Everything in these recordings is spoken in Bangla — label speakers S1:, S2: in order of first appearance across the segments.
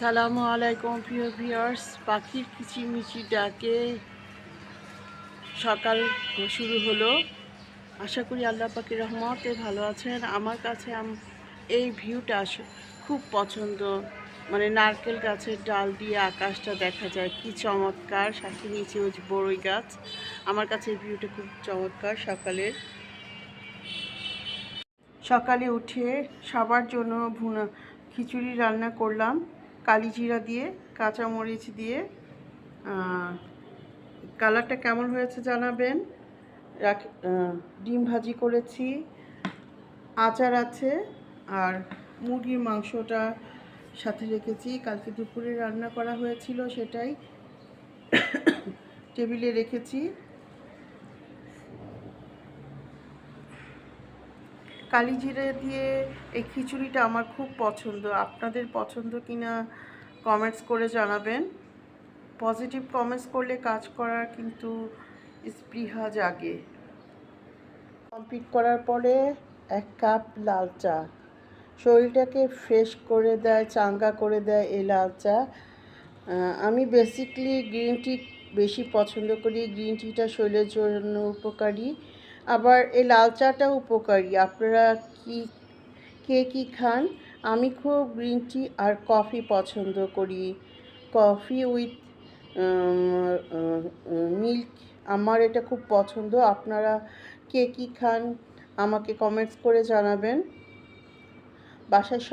S1: সালামু আলাইকুম প্রিয় ভিউয়ার্স। পাখির কিচিরমিচির ডাকে সকাল শুরু হলো। আশা করি আল্লাহ পাকের রহমতে ভালো আছেন। আমার কাছে এই ভিউটা খুব পছন্দ। মানে নারকেল গাছের ডাল দিয়ে আকাশটা দেখা যায়, কি চমৎকার। সাথে নিচে ওই যে বড়ই গাছ। আমার কাছে এই ভিউটা খুব চমৎকার। সকালে উঠে সবার জন্য খিচুড়ি রান্না করলাম, কালিজিরা দিয়ে, কাঁচামরিচ দিয়ে। কালারটা কেমন হয়েছে জানাবেন। ডিম ভাজি করেছি, আচার আছে, আর মুরগির মাংসটা সাথে রেখেছি। কালকে দুপুরে রান্না করা হয়েছিল, সেটাই টেবিলে রেখেছি। কালিজিরা দিয়ে এই খিচুড়িটা আমার খুব পছন্দ। আপনাদের পছন্দ কিনা কমেন্টস করে জানাবেন। পজিটিভ কমেন্টস করলে কাজ করার কিন্তু স্পৃহা জাগে। কমপ্লিট করার পরে 1 কাপ লাল চা শরীরটাকে ফ্রেশ করে দেয়, চাঙ্গা করে দেয় এই লাল চা। আমি বেসিকলি গ্রিন টি বেশি পছন্দ করি। গ্রিন টিটা শরীরের জন্য উপকারী, আবার এই লাল চাটা উপকারী। আপনারা কে কী খান? আমি খুব গ্রিন টি আর কফি পছন্দ করি। কফি উইথ মিল্ক, আমার এটা খুব পছন্দ। আপনারা কে কী খান আমাকে কমেন্টস করে জানাবেন। বাসায়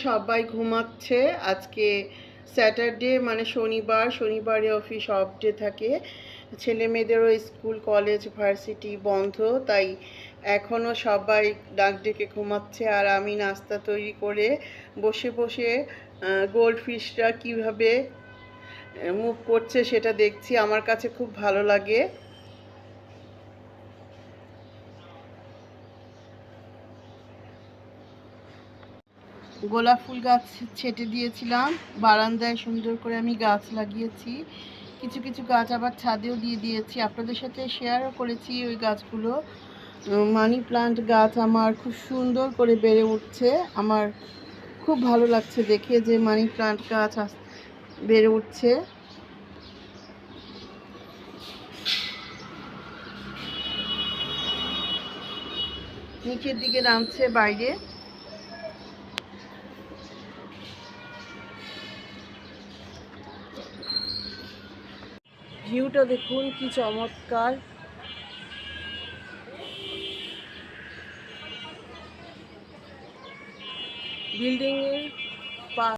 S1: সবাই ঘুমাচ্ছে। আজকে স্যাটারডে, মানে শনিবারে অফিস অফ ডে থাকে। ছেলে মেয়েদেরও স্কুল কলেজ ভার্সিটি বন্ধ, তাই এখনও সবাই ডাক ডেকে ঘুমাচ্ছে। আর আমি নাস্তা তৈরি করে বসে বসে গোল্ড ফিশরা কীভাবে মুভ করছে সেটা দেখছি। আমার কাছে খুব ভালো লাগে। গোলাপ ফুল গাছ ছেটে দিয়েছিলাম বারান্দায়, সুন্দর করে আমি গাছ লাগিয়েছি। কিছু কিছু গাছ আবার ছাদেও দিয়ে দিয়েছি, আপনাদের সাথে শেয়ারও করেছি ওই গাছগুলো। মানি প্লান্ট গাছ আমার খুব সুন্দর করে বেড়ে উঠছে। আমার খুব ভালো লাগছে দেখে যে মানি প্লান্ট গাছ বেড়ে উঠছে। নিচের দিকে নামছে বাইরে। ভিউটা দেখুন কি চমৎকার। বিল্ডিংয়ের